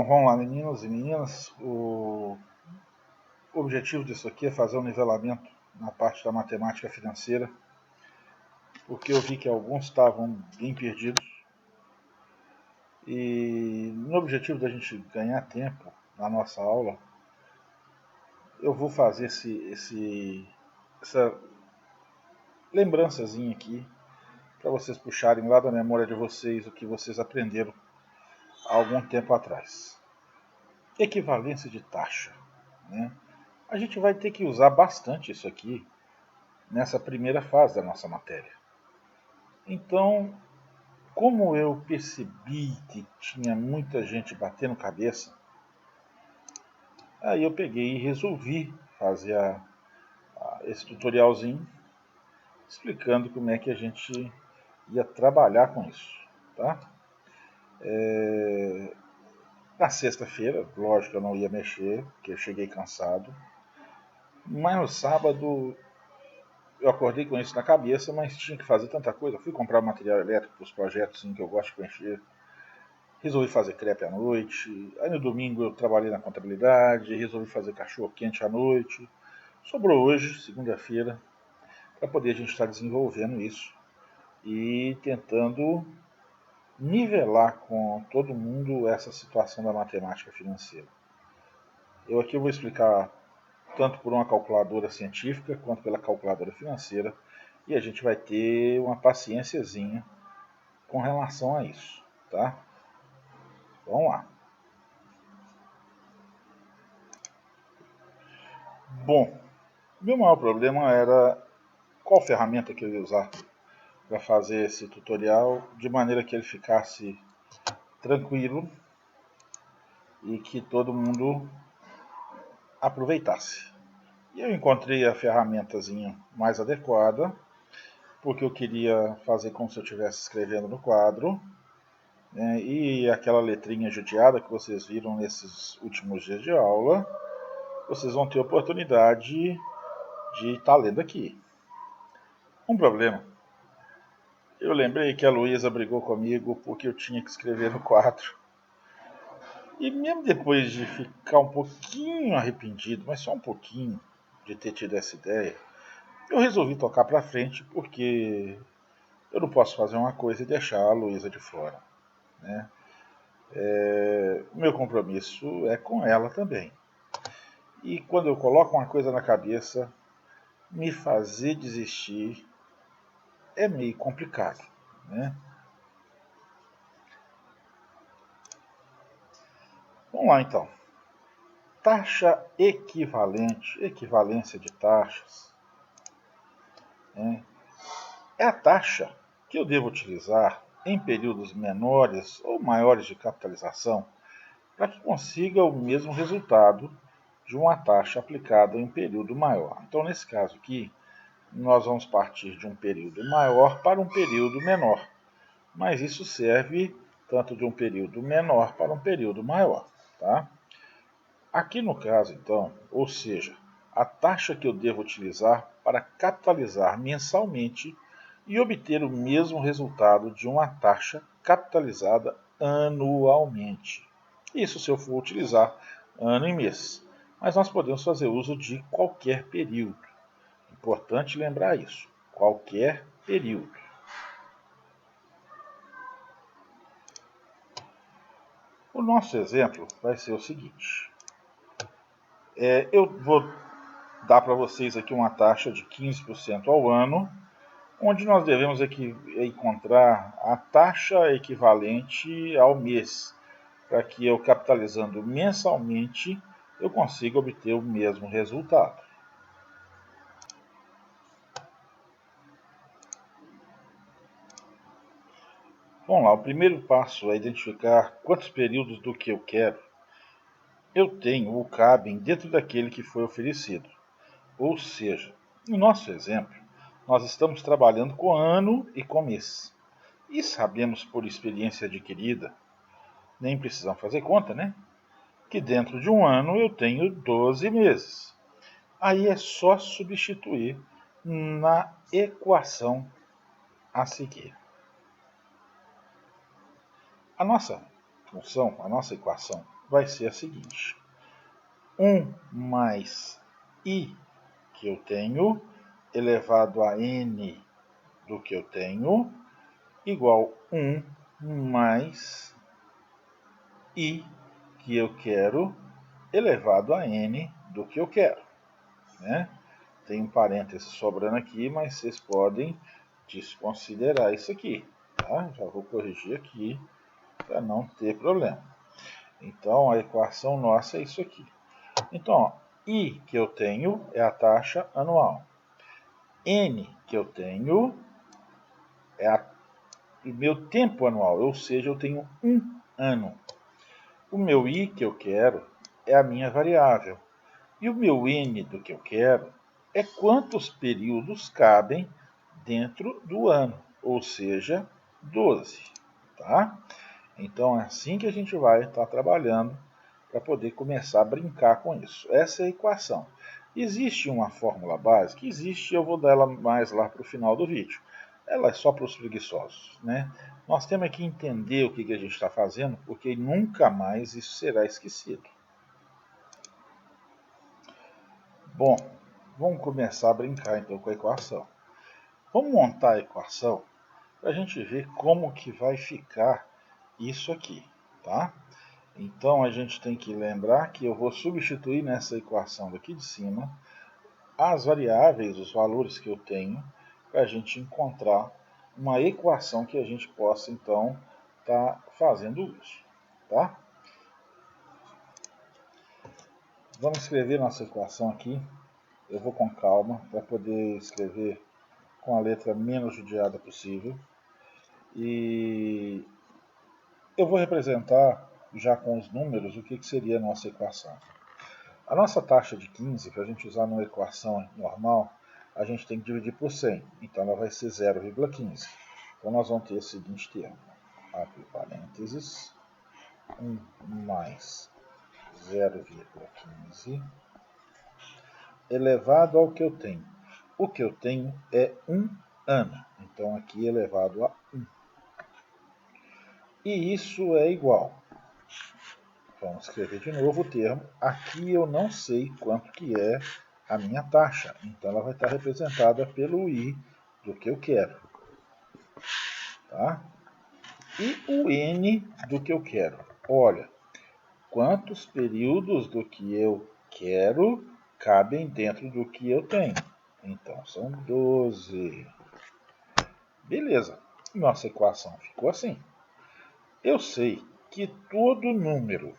Bom, vamos lá, meninos e meninas. O objetivo disso aqui é fazer um nivelamento na parte da matemática financeira, porque eu vi que alguns estavam bem perdidos. E no objetivo da gente ganhar tempo na nossa aula, eu vou fazer essa lembrançazinha aqui, para vocês puxarem lá da memória de vocês o que vocês aprenderam há algum tempo atrás. Equivalência de taxa, né? A gente vai ter que usar bastante isso aqui nessa primeira fase da nossa matéria. Então, como eu percebi que tinha muita gente batendo cabeça, aí eu peguei e resolvi fazer esse tutorialzinho explicando como é que a gente ia trabalhar com isso, tá? Na sexta-feira, lógico, eu não ia mexer, porque eu cheguei cansado. Mas no sábado eu acordei com isso na cabeça, mas tinha que fazer tanta coisa. Eu fui comprar material elétrico para os projetos que eu gosto de mexer. Resolvi fazer crepe à noite. Aí no domingo eu trabalhei na contabilidade. Resolvi fazer cachorro quente à noite. Sobrou hoje, segunda-feira, para poder a gente estar desenvolvendo isso e tentando nivelar com todo mundo essa situação da matemática financeira. Eu aqui vou explicar tanto por uma calculadora científica quanto pela calculadora financeira, e a gente vai ter uma paciênciazinha com relação a isso, tá? Vamos lá. Bom, meu maior problema era qual ferramenta que eu ia usar para fazer esse tutorial de maneira que ele ficasse tranquilo e que todo mundo aproveitasse. E eu encontrei a ferramentazinha mais adequada, porque eu queria fazer como se eu estivesse escrevendo no quadro, né? E aquela letrinha judiada que vocês viram nesses últimos dias de aula, vocês vão ter oportunidade de estar lendo aqui. Um problema. Eu lembrei que a Luísa brigou comigo porque eu tinha que escrever no quadro. E mesmo depois de ficar um pouquinho arrependido, mas só um pouquinho, de ter tido essa ideia, eu resolvi tocar para frente porque eu não posso fazer uma coisa e deixar a Luísa de fora, né? O meu compromisso é com ela também. E quando eu coloco uma coisa na cabeça, me fazer desistir é meio complicado, né? Vamos lá então. Taxa equivalente, equivalência de taxas, né? É a taxa que eu devo utilizar em períodos menores ou maiores de capitalização para que consiga o mesmo resultado de uma taxa aplicada em um período maior. Então, nesse caso aqui, nós vamos partir de um período maior para um período menor. Mas isso serve tanto de um período menor para um período maior, tá? Aqui no caso, então, ou seja, a taxa que eu devo utilizar para capitalizar mensalmente e obter o mesmo resultado de uma taxa capitalizada anualmente. Isso se eu for utilizar ano e mês. Mas nós podemos fazer uso de qualquer período. Importante lembrar isso. Qualquer período. O nosso exemplo vai ser o seguinte. Eu vou dar para vocês aqui uma taxa de 15% ao ano, onde nós devemos encontrar a taxa equivalente ao mês, para que eu capitalizando mensalmente, eu consiga obter o mesmo resultado. Vamos lá, o primeiro passo é identificar quantos períodos do que eu quero eu tenho ou cabem dentro daquele que foi oferecido. Ou seja, no nosso exemplo, nós estamos trabalhando com ano e com mês. E sabemos por experiência adquirida, nem precisamos fazer conta, né? Que dentro de um ano eu tenho 12 meses. Aí é só substituir na equação a seguir. A nossa função, a nossa equação, vai ser a seguinte: 1 mais i que eu tenho elevado a n do que eu tenho igual 1 mais i que eu quero elevado a n do que eu quero, né? Tem um parêntese sobrando aqui, mas vocês podem desconsiderar isso aqui, tá? Já vou corrigir aqui para não ter problema. Então, a equação nossa é isso aqui. Então, ó, I que eu tenho é a taxa anual. N que eu tenho é o meu tempo anual, ou seja, eu tenho um ano. O meu I que eu quero é a minha variável. E o meu N do que eu quero é quantos períodos cabem dentro do ano, ou seja, 12. Tá? Então é assim que a gente vai estar trabalhando para poder começar a brincar com isso. Essa é a equação. Existe uma fórmula básica? Existe, eu vou dar ela mais lá para o final do vídeo. Ela é só para os preguiçosos, né? Nós temos que entender o que a gente está fazendo, porque nunca mais isso será esquecido. Bom, vamos começar a brincar então com a equação. Vamos montar a equação para a gente ver como que vai ficar isso aqui, tá? Então a gente tem que lembrar que eu vou substituir nessa equação daqui de cima as variáveis, os valores que eu tenho, para a gente encontrar uma equação que a gente possa então estar fazendo uso, tá? Vamos escrever nossa equação aqui. Eu vou com calma para poder escrever com a letra menos judiada possível. E eu vou representar já com os números o que seria a nossa equação. A nossa taxa de 15, para a gente usar numa equação normal, a gente tem que dividir por 100. Então ela vai ser 0,15. Então nós vamos ter o seguinte termo. Abre parênteses. 1 mais 0,15 elevado ao que eu tenho. O que eu tenho é 1 ano. Então aqui elevado a 1. E isso é igual. Vamos escrever de novo o termo. Aqui eu não sei quanto que é a minha taxa. Então ela vai estar representada pelo I do que eu quero. Tá? E o N do que eu quero. Olha, quantos períodos do que eu quero cabem dentro do que eu tenho? Então são 12. Beleza. Nossa equação ficou assim. Eu sei que todo número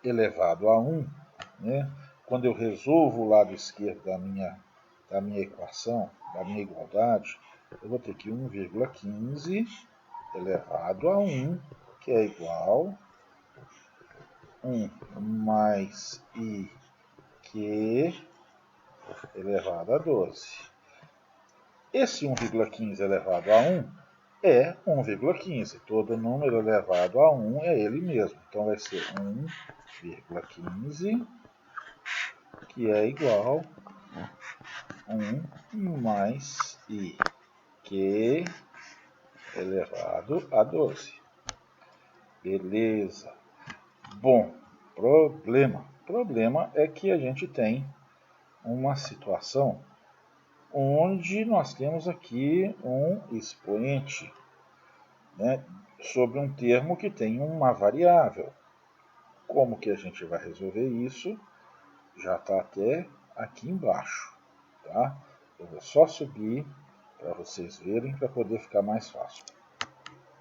elevado a 1, né, quando eu resolvo o lado esquerdo da minha equação, da minha igualdade, eu vou ter que 1,15 elevado a 1, que é igual 1 mais i que elevado a 12. Esse 1,15 elevado a 1 é 1,15. Todo número elevado a 1 é ele mesmo. Então vai ser 1,15, que é igual a 1 mais i, que elevado a 12. Beleza. Bom, problema. Problema é que a gente tem uma situação onde nós temos aqui um expoente, né, sobre um termo que tem uma variável. Como que a gente vai resolver isso? Já está até aqui embaixo, tá? Eu vou só subir para vocês verem, para poder ficar mais fácil.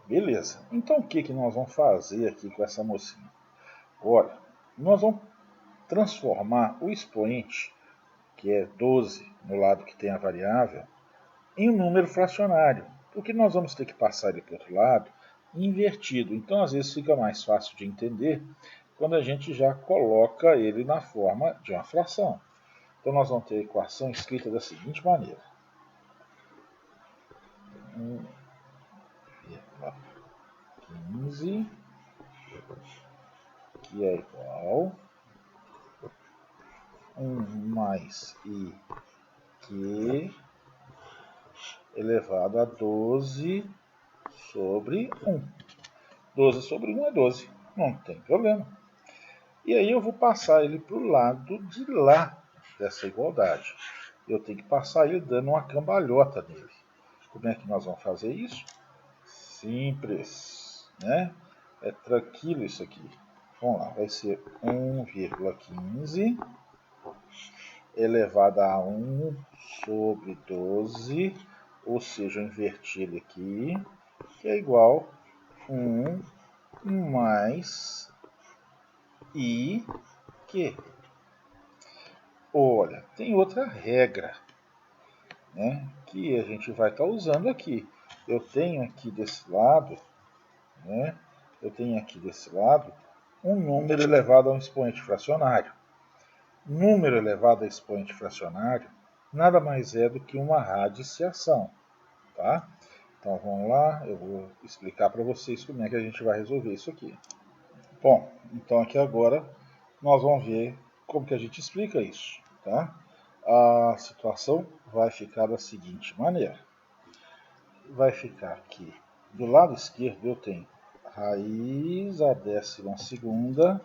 Beleza, então o que nós vamos fazer aqui com essa mocinha? Olha, nós vamos transformar o expoente, que é 12 no lado que tem a variável, em um número fracionário, porque nós vamos ter que passar ele para o outro lado invertido. Então, às vezes, fica mais fácil de entender quando a gente já coloca ele na forma de uma fração. Então, nós vamos ter a equação escrita da seguinte maneira. 1,15, que é igual 1 mais i que elevado a 12 sobre 1. 12 sobre 1 é 12, não tem problema. E aí eu vou passar ele para o lado de lá dessa igualdade. Eu tenho que passar ele dando uma cambalhota nele. Como é que nós vamos fazer isso? Simples, né? É tranquilo isso aqui. Vamos lá, vai ser 1,15 elevado a 1 sobre 12, ou seja, eu inverti ele aqui, que é igual a 1 mais I que. Olha, tem outra regra, né, que a gente vai estar usando aqui. Eu tenho aqui desse lado, né, um número elevado a um expoente fracionário. Número elevado a expoente fracionário nada mais é do que uma radiciação, tá? Então vamos lá, eu vou explicar para vocês como é que a gente vai resolver isso aqui. Bom, então aqui agora nós vamos ver como que a gente explica isso, tá? A situação vai ficar da seguinte maneira. Vai ficar aqui, do lado esquerdo eu tenho raiz a 12ª,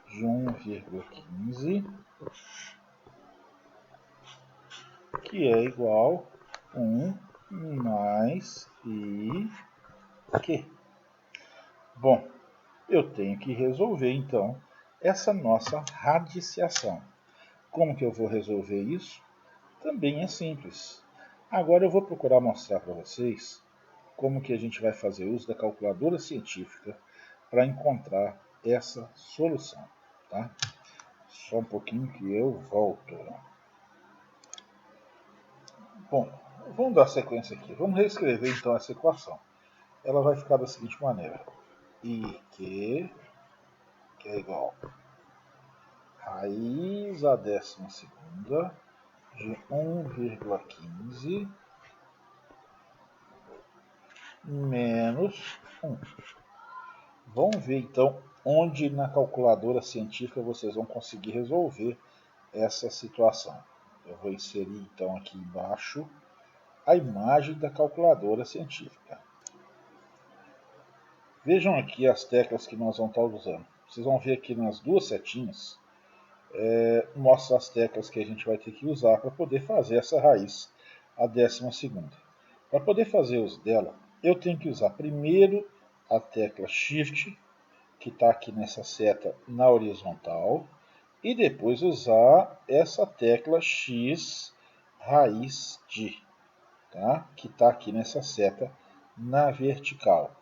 de 1,15, que é igual a 1 mais I que. Bom, eu tenho que resolver então essa nossa radiciação. Como que eu vou resolver isso? Também é simples. Agora eu vou procurar mostrar para vocês como que a gente vai fazer uso da calculadora científica para encontrar essa solução, tá? Só um pouquinho que eu volto. Bom, vamos dar sequência aqui. Vamos reescrever então essa equação. Ela vai ficar da seguinte maneira. I que é igual a raiz a 12ª de 1,15 menos 1. Vamos ver então onde na calculadora científica vocês vão conseguir resolver essa situação. Eu vou inserir então aqui embaixo a imagem da calculadora científica. Vejam aqui as teclas que nós vamos estar usando. Vocês vão ver aqui nas duas setinhas, mostra as teclas que a gente vai ter que usar para poder fazer essa raiz a 12ª. Para poder fazer uso dela, eu tenho que usar primeiro a tecla Shift, que está aqui nessa seta na horizontal, e depois usar essa tecla X raiz de, tá? Que está aqui nessa seta na vertical.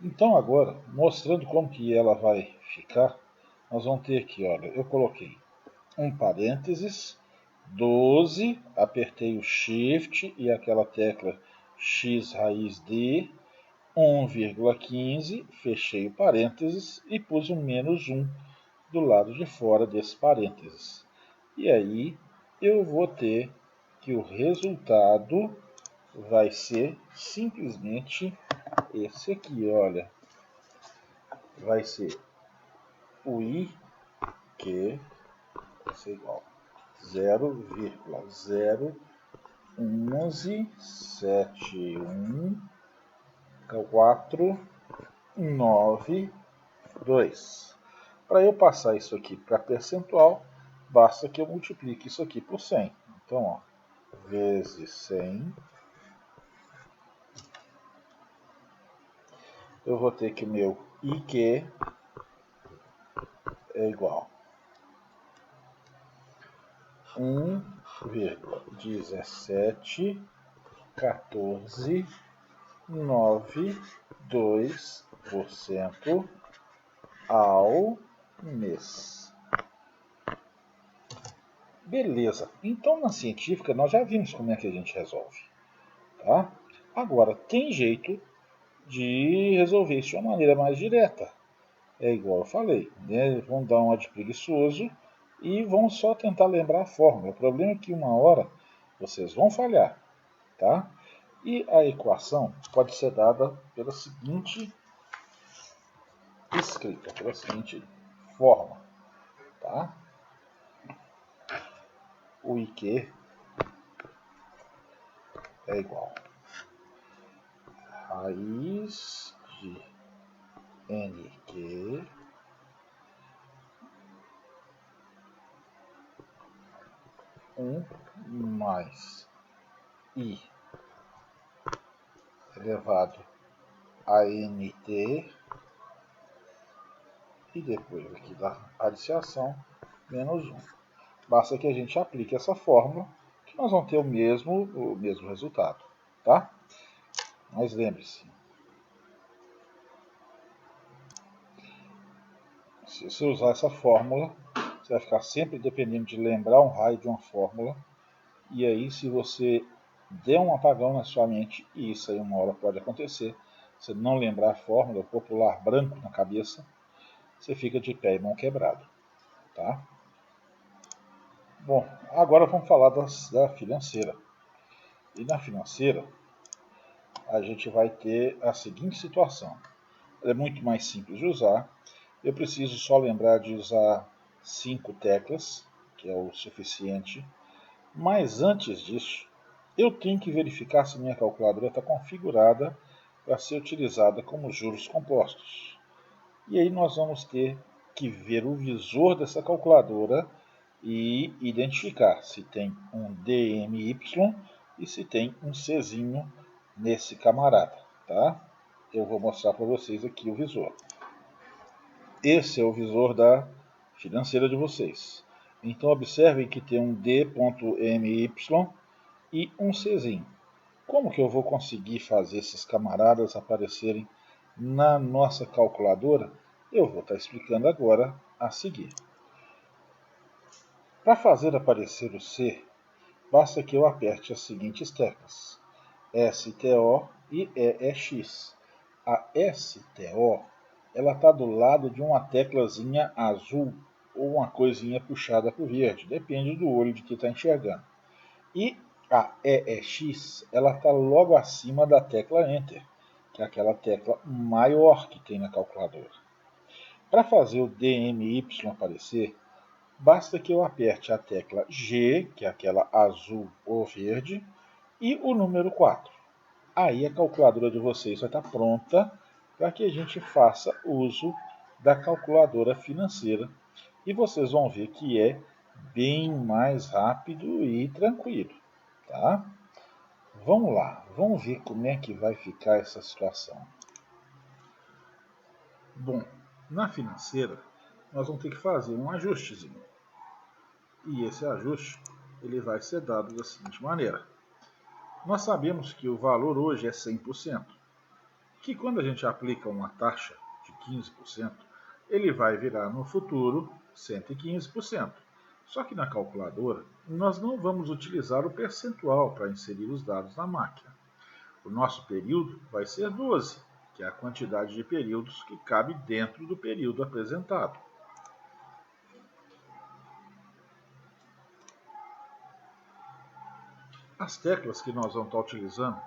Então agora, mostrando como que ela vai ficar, nós vamos ter aqui, olha, eu coloquei um parênteses, 12, apertei o Shift e aquela tecla X raiz de 1,15, fechei o parênteses e pus um menos 1 do lado de fora desse parênteses. E aí eu vou ter que o resultado vai ser simplesmente esse aqui, olha. Vai ser o I que vai ser igual a 0,117149,2. Para eu passar isso aqui para percentual, basta que eu multiplique isso aqui por 100. Então, ó, vezes 100, eu vou ter que o meu IQ é igual a 1,17149,2% ao mês. Beleza, então na científica nós já vimos como é que a gente resolve, tá? Agora, tem jeito de resolver isso de uma maneira mais direta. É igual eu falei, né? Vão dar uma de preguiçoso e vão só tentar lembrar a fórmula. O problema é que uma hora vocês vão falhar, tá? E a equação pode ser dada pela seguinte escrita, pela seguinte forma, tá? o IQ é igual a raiz de NQ mais I elevado a NT e depois aqui da adiciação menos 1. Basta que a gente aplique essa fórmula que nós vamos ter o mesmo resultado, tá? Mas lembre-se, se você usar essa fórmula, você vai ficar sempre dependendo de lembrar um raio de uma fórmula, e aí se você der um apagão na sua mente, e isso aí uma hora pode acontecer, você não lembrar a fórmula, popular branco na cabeça, você fica de pé e mão quebrado, tá? Bom, agora vamos falar da financeira. E na financeira, a gente vai ter a seguinte situação. Ela é muito mais simples de usar. Eu preciso só lembrar de usar 5 teclas, que é o suficiente. Mas antes disso, eu tenho que verificar se minha calculadora está configurada para ser utilizada como juros compostos. E aí nós vamos ter que ver o visor dessa calculadora e identificar se tem um DMY e se tem um Czinho nesse camarada, tá? Eu vou mostrar para vocês aqui o visor. Esse é o visor da financeira de vocês. Então observem que tem um D.MY e um Czinho. Como que eu vou conseguir fazer esses camaradas aparecerem na nossa calculadora? Eu vou estar explicando agora a seguir. Para fazer aparecer o C, basta que eu aperte as seguintes teclas: STO e EX. A STO ela está do lado de uma teclazinha azul ou uma coisinha puxada para o verde, depende do olho de quem está enxergando. E a EX ela está logo acima da tecla Enter, que é aquela tecla maior que tem na calculadora. Para fazer o DMY aparecer, basta que eu aperte a tecla G, que é aquela azul ou verde, e o número 4. Aí a calculadora de vocês vai estar pronta para que a gente faça uso da calculadora financeira. E vocês vão ver que é bem mais rápido e tranquilo, tá? Vamos lá, vamos ver como é que vai ficar essa situação. Bom, na financeira, nós vamos ter que fazer um ajustezinho. E esse ajuste ele vai ser dado da seguinte maneira. Nós sabemos que o valor hoje é 100%, que quando a gente aplica uma taxa de 15%, ele vai virar no futuro 115%. Só que na calculadora, nós não vamos utilizar o percentual para inserir os dados na máquina. O nosso período vai ser 12, que é a quantidade de períodos que cabe dentro do período apresentado. As teclas que nós vamos estar utilizando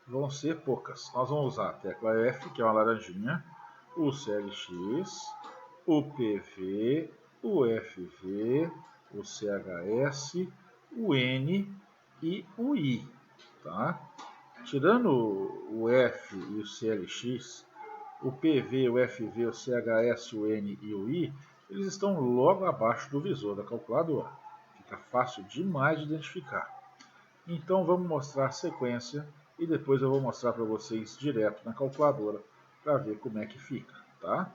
vão ser poucas. Nós vamos usar a tecla F, que é uma laranjinha, o CLX, o PV, o FV, o CHS, o N e o I. Tá? Tirando o F e o CLX, o PV, o FV, o CHS, o N e o I, eles estão logo abaixo do visor da calculadora. Fica fácil demais de identificar. Então vamos mostrar a sequência e depois eu vou mostrar para vocês direto na calculadora para ver como é que fica, tá?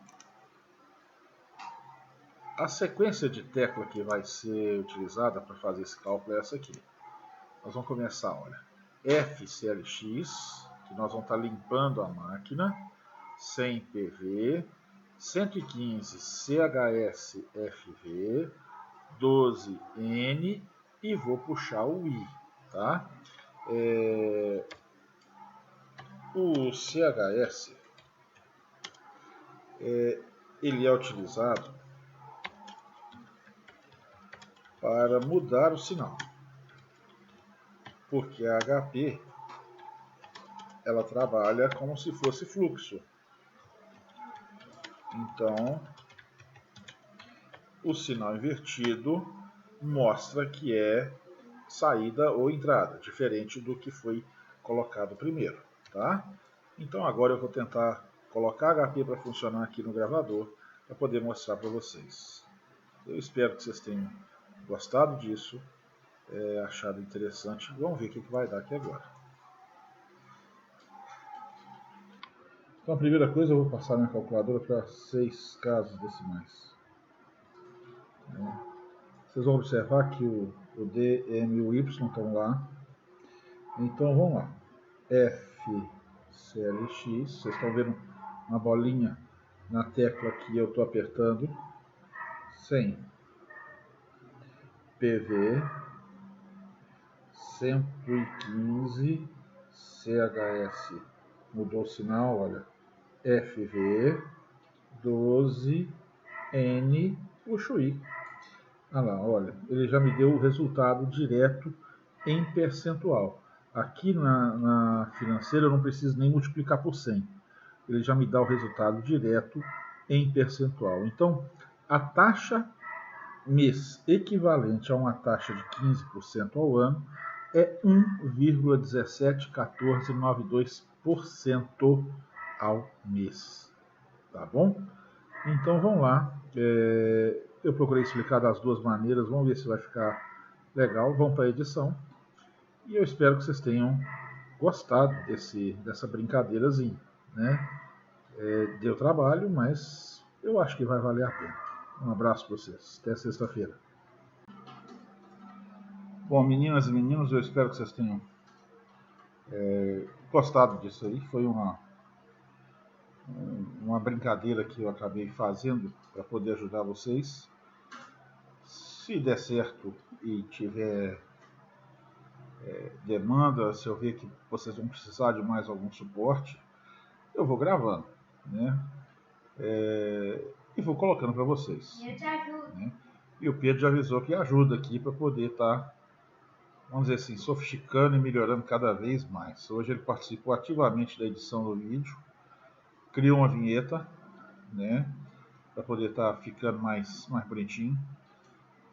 A sequência de tecla que vai ser utilizada para fazer esse cálculo é essa aqui. Nós vamos começar, olha, FCLX, que nós vamos estar limpando a máquina, 100 PV, 115 CHS-FV, 12 N e vou puxar o I, tá? O CHS ele é utilizado para mudar o sinal, porque a HP ela trabalha como se fosse fluxo. Então, o sinal invertido mostra que é saída ou entrada, diferente do que foi colocado primeiro, tá? Então agora eu vou tentar colocar HP para funcionar aqui no gravador para poder mostrar para vocês. Eu espero que vocês tenham gostado disso, achado interessante. Vamos ver o que vai dar aqui agora. Então a primeira coisa, eu vou passar minha calculadora para 6 casas decimais. Vocês vão observar que o D, M e o Y estão lá. Então vamos lá. F, CLX, vocês estão vendo uma bolinha na tecla que eu estou apertando. 100. PV, 115, CHS, mudou o sinal, olha. FV, 12, N, puxo I. Olha lá, olha, ele já me deu o resultado direto em percentual. Aqui na financeira eu não preciso nem multiplicar por 100. Ele já me dá o resultado direto em percentual. Então, a taxa mês equivalente a uma taxa de 15% ao ano é 1,171492% ao mês. Tá bom? Então vamos lá. Eu procurei explicar das duas maneiras. Vamos ver se vai ficar legal. Vamos para a edição. E eu espero que vocês tenham gostado dessa brincadeirazinha, né? Deu trabalho, mas eu acho que vai valer a pena. Um abraço para vocês. Até sexta-feira. Bom, meninas e meninos, eu espero que vocês tenham gostado disso aí. Foi uma brincadeira que eu acabei fazendo para poder ajudar vocês. Se der certo e tiver demanda, se eu ver que vocês vão precisar de mais algum suporte, eu vou gravando, né? E vou colocando para vocês. Eu te ajudo. Né? E o Pedro já avisou que ajuda aqui para poder estar, vamos dizer assim, sofisticando e melhorando cada vez mais. Hoje ele participou ativamente da edição do vídeo, criou uma vinheta, né? Para poder estar ficando mais bonitinho.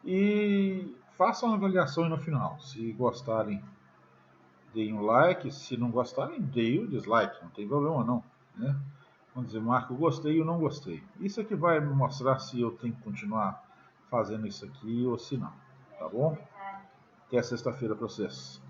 E façam uma avaliação aí no final. Se gostarem, deem um like. Se não gostarem, deem o dislike. Não tem problema não. Né? Vamos dizer, Marco, gostei ou não gostei. Isso é que vai me mostrar se eu tenho que continuar fazendo isso aqui ou se não. Tá bom? Até sexta-feira para vocês.